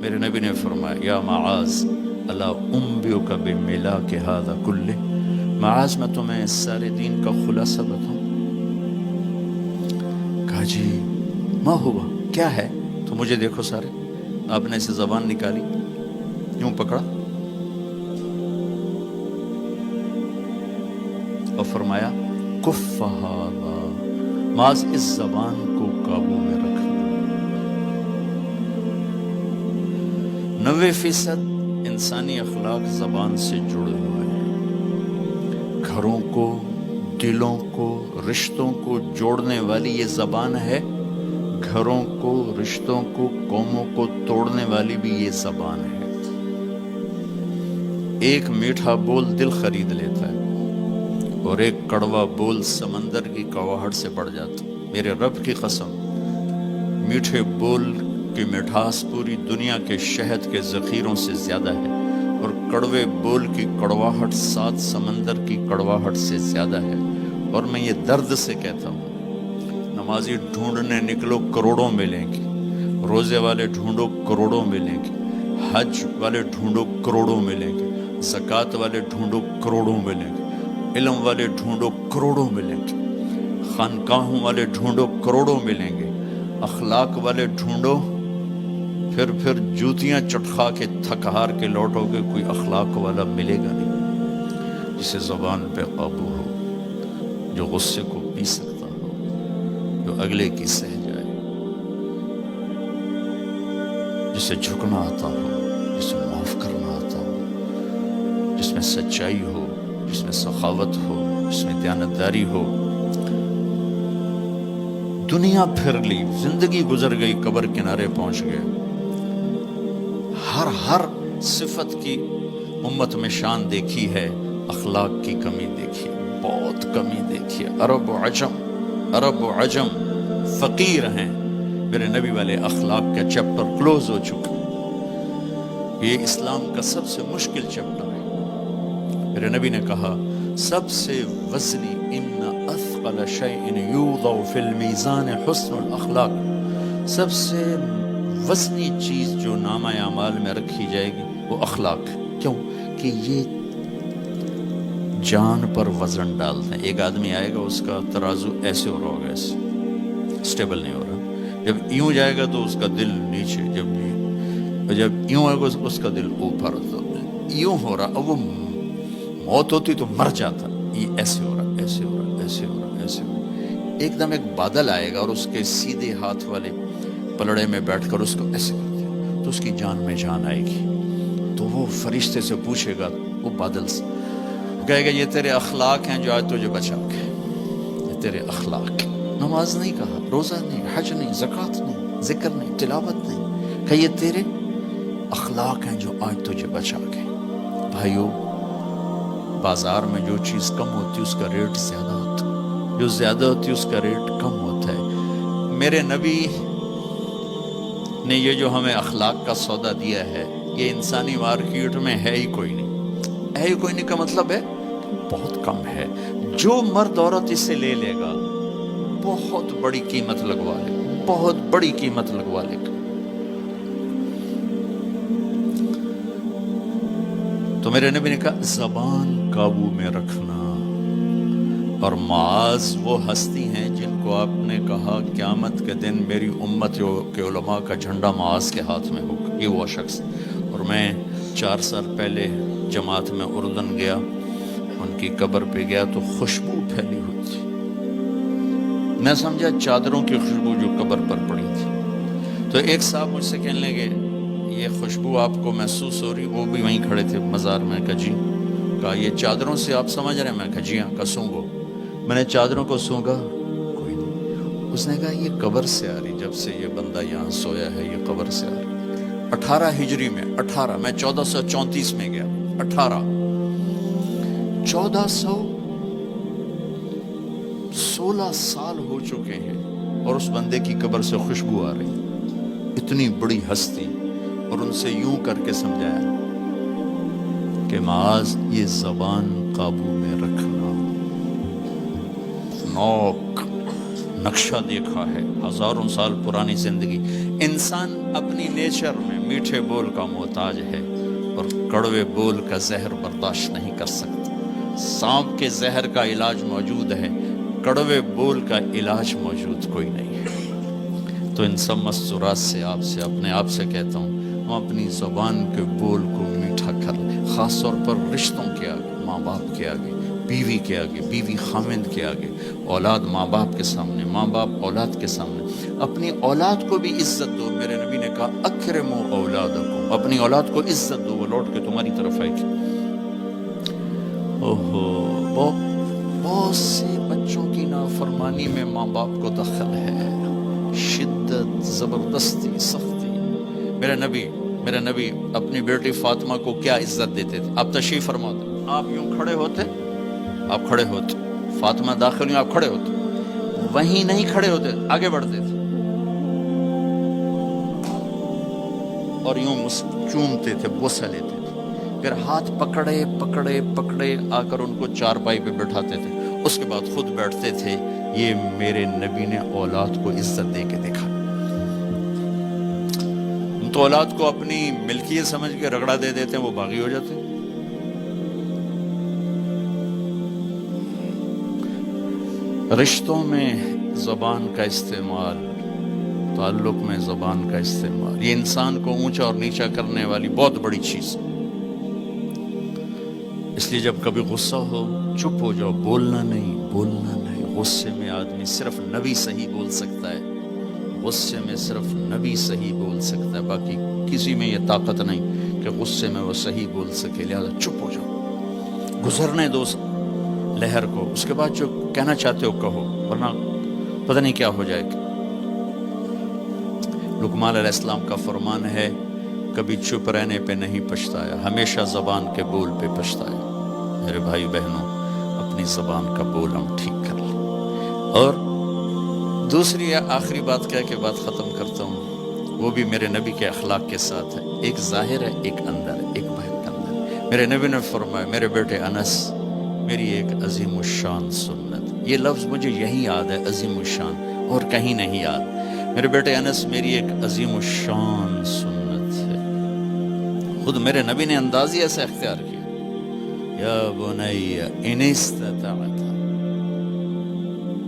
میرے نبی نے فرمایا یا معاذ الا انبئک بملاک ھذا کلہ، معاذ میں تمہیں اس سارے دین کا خلاصہ بتاؤں؟ کہا جی ما ہوا، کیا ہے؟ تو مجھے دیکھو سارے، آپ نے اسے زبان نکالی، یوں پکڑا اور فرمایا کف ھذا، معاذ اس زبان کو قابو میں رکھنا۔ 90% انسانی اخلاق زبان سے جڑے ہوئے ہیں۔ گھروں کو، دلوں کو، رشتوں کو جوڑنے والی یہ زبان ہے، گھروں کو، رشتوں کو، قوموں کو توڑنے والی بھی یہ زبان ہے۔ ایک میٹھا بول دل خرید لیتا ہے اور ایک کڑوا بول سمندر کی کڑواہٹ سے بڑھ جاتا۔ میرے رب کی قسم، میٹھے بول کی مٹھاس پوری دنیا کے شہد کے ذخیروں سے زیادہ ہے، اور کڑوے بول کی کڑواہٹ 7 سمندر کی کڑواہٹ سے زیادہ ہے۔ اور میں یہ درد سے کہتا ہوں، نمازی ڈھونڈنے نکلو کروڑوں ملیں گے، روزے والے ڈھونڈو کروڑوں ملیں گے، حج والے ڈھونڈو کروڑوں ملیں گے، زکوٰۃ والے ڈھونڈو کروڑوں ملیں گے، علم والے ڈھونڈو کروڑوں ملیں گے، خانقاہوں والے ڈھونڈو کروڑوں ملیں گے، اخلاق والے ڈھونڈو، پھر جوتیاں چٹخا کے تھک ہار کے لوٹو گے، کوئی اخلاق والا ملے گا نہیں، جسے زبان پہ قابو ہو، جو غصے کو پی سکتا ہو، جو اگلے کی سہ جائے، جسے جھکنا آتا ہو، جسے معاف کرنا آتا ہو، جس میں سچائی ہو، جس میں سخاوت ہو، جس میں دیانتداری ہو۔ دنیا پھر لی، زندگی گزر گئی، قبر کنارے پہنچ گئے، ہر صفت کی امت میں شان دیکھی ہے، اخلاق کی کمی دیکھی ہے، بہت کمی دیکھی ہے۔ عرب و عجم فقیر ہیں، میرے نبی والے اخلاق کا چیپٹر کلوز ہو چکا۔ یہ اسلام کا سب سے مشکل چیپٹر ہے۔ میرے نبی نے کہا سب سے وزنی ان اثقل شیء یوضع فی المیزان حسن الاخلاق، سب سے وزنی چیز جو نامہ اعمال میں رکھی جائے گی وہ اخلاق۔ کیوں؟ کہ یہ جان پر وزن ڈالتے ہیں۔ ایک آدمی آئے گا، اس کا ترازو ایسے ہو رہا ہوگا، ایسے اسٹیبل نہیں ہو رہا، جب یوں جائے گا تو اس کا دل نیچے، جب یوں آئے گا اس کا دل اوپر، تو یوں ہو رہا، اب وہ موت ہوتی تو مر جاتا، یہ ایسے ہو رہا، ایسے ہو رہا، ایسے ہو رہا، ایسے ہو رہا۔ ایک دم ایک بادل آئے گا اور اس کے سیدھے ہاتھ والے پلڑے میں بیٹھ کر اس کو ایسے کرتے ہیں تو اس کی جان میں جان آئے گی۔ تو وہ فرشتے سے پوچھے گا، وہ بادل سے کہے گا یہ تیرے اخلاق ہیں جو آج تجھے بچا کے، یہ تیرے اخلاق۔ نماز نہیں کہا، روزہ نہیں، حج نہیں، زکوٰۃ نہیں، ذکر نہیں، تلاوت نہیں، کہ یہ تیرے اخلاق ہیں جو آج تجھے بچا کے۔ بھائیو، بازار میں جو چیز کم ہوتی اس کا ریٹ زیادہ ہوتا ہے، جو زیادہ ہوتی اس کا ریٹ کم ہوتا ہے۔ میرے نبی نے یہ جو ہمیں اخلاق کا سودا دیا ہے، یہ انسانی مارکیٹ میں ہے ہی کوئی نہیں۔ ہے ہی کوئی نہیں کا مطلب ہے بہت کم ہے۔ جو مرد عورت اسے لے لے گا بہت بڑی قیمت لگوا لے گا، بہت بڑی قیمت لگوا لے گا۔ تو میرے نبی نے کہا زبان قابو میں رکھنا۔ اور معاذ وہ ہستی ہیں جن کو آپ نے کہا قیامت کے دن میری امت کے علماء کا جھنڈا معاذ کے ہاتھ میں ہوگا، یہ وہ شخص۔ اور میں 4 سال پہلے جماعت میں اردن گیا، ان کی قبر پہ گیا تو خوشبو پھیلی ہوئی تھی، میں سمجھا چادروں کی خوشبو جو قبر پر پڑی تھی۔ تو ایک صاحب مجھ سے کہنے لگے یہ خوشبو آپ کو محسوس ہو رہی؟ وہ بھی وہیں کھڑے تھے مزار میں۔ کہا جی۔ کہا یہ چادروں سے آپ سمجھ رہے ہیں؟ میں کہا جی ہاں۔ کہا سونگو۔ میں نے چادروں کو سونگا، کوئی نہیں۔ اس نے کہا یہ قبر سے آ رہی، جب سے یہ بندہ یہاں سویا ہے یہ قبر سے آ رہی۔ 18 ہجری میں، 18 میں 1434 میں گیا، 1416 سال ہو چکے ہیں اور اس بندے کی قبر سے خوشبو آ رہی، اتنی بڑی ہستی۔ اور ان سے یوں کر کے سمجھایا کہ معاذ یہ زبان قابو میں رکھنا۔ نوک نقشہ دیکھا ہے، 1000 سال پرانی زندگی، انسان اپنی نیچر میں میٹھے بول کا محتاج ہے اور کڑوے بول کا زہر برداشت نہیں کر سکتا۔ سانپ کے زہر کا علاج موجود ہے، کڑوے بول کا علاج موجود کوئی نہیں ہے۔ تو ان سب مستورات سے اپنے آپ سے کہتا ہوں، ہم اپنی زبان کے بول کو میٹھا کر لیں، خاص طور پر رشتوں کے آگے، ماں باپ کے آگے، بیوی کے آگے، بیوی خامند کے آگے، اولاد ماں باپ کے سامنے، ماں باپ اولاد کے سامنے۔ اپنی اولاد کو بھی عزت دو۔ میرے نبی نے کہا اکرموا اولادکم، اپنی اولاد کو عزت دو، وہ لوٹ کے تمہاری طرف آئے گی۔ بہت سے بچوں کی نافرمانی میں ماں باپ کو دخل ہے، شدت، زبردستی، سختی۔ میرے نبی اپنی بیٹی فاطمہ کو کیا عزت دیتے تھے؟ آپ تشریف فرما دیں، آپ یوں کھڑے ہوتے، فاطمہ داخل ہوئی، آپ کھڑے ہوتے، وہیں نہیں کھڑے ہوتے، آگے بڑھتے تھے اور یوں چومتے تھے، بوسہ لیتے تھے، پھر ہاتھ پکڑے آ کر ان کو چارپائی پہ بٹھاتے تھے، اس کے بعد خود بیٹھتے تھے۔ یہ میرے نبی نے اولاد کو عزت دے کے دیکھا۔ ہم تو اولاد کو اپنی ملکیت سمجھ کے رگڑا دے دیتے ہیں، وہ باغی ہو جاتے ہیں۔ رشتوں میں زبان کا استعمال، تعلق میں زبان کا استعمال، یہ انسان کو اونچا اور نیچا کرنے والی بہت بڑی چیز ہے۔ اس لیے جب کبھی غصہ ہو چپ ہو جاؤ، بولنا نہیں۔ غصے میں آدمی صرف نبی صحیح بول سکتا ہے، غصے میں صرف نبی صحیح بول سکتا ہے، باقی کسی میں یہ طاقت نہیں کہ غصے میں وہ صحیح بول سکے۔ لہذا چپ ہو جاؤ، گزرنے دو لہر کو، اس کے بعد جو کہنا چاہتے ہو کہو، ورنہ پتہ نہیں کیا ہو جائے گا۔ لقمان علیہ السلام کا فرمان ہے، کبھی چپ رہنے پہ نہیں پچھتایا، ہمیشہ زبان کے بول پہ پچھتایا۔ میرے بھائی بہنوں، اپنی زبان کا بول ہم ٹھیک کر لیں۔ اور دوسری آخری بات کہہ کے بات ختم کرتا ہوں، وہ بھی میرے نبی کے اخلاق کے ساتھ ہے، ایک ظاہر ہے، ایک اندر ہے، ایک باہر کا اندر۔ میرے نبی نے فرمایا، میرے بیٹے انس، میری ایک عظیم الشان سنت، یہ لفظ مجھے یہی یاد ہے، عظیم الشان، اور کہیں نہیں یاد۔ میرے بیٹے انس، میری ایک عظیم الشان سنت ہے۔ خود میرے نبی نے انداز ہی ایسا اختیار کیا، یا بنی ان استطعت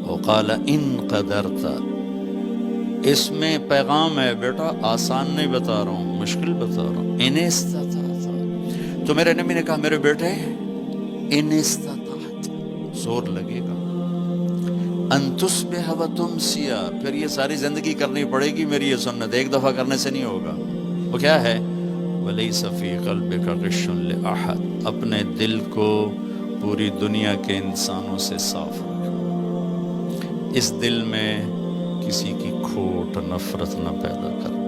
وقال ان قدرت۔ اس میں پیغام ہے، بیٹا آسان نہیں بتا رہا ہوں، مشکل بتا رہا ہوں۔ ان استطعت، تو میرے نبی نے کہا میرے بیٹے ان استطعت، زور لگے گا، ان تصبح و تمسی، پھر یہ ساری زندگی کرنی پڑے گی میری یہ سنت، ایک دفعہ کرنے سے نہیں ہوگا۔ وہ کیا ہے؟ وَلَيْسَ فِي قَلْبِكَ غِشٌّ لِأَحَدٍ، اپنے دل کو پوری دنیا کے انسانوں سے صاف رکھنا، اس دل میں کسی کی کھوٹ، نفرت نہ پیدا کرنا۔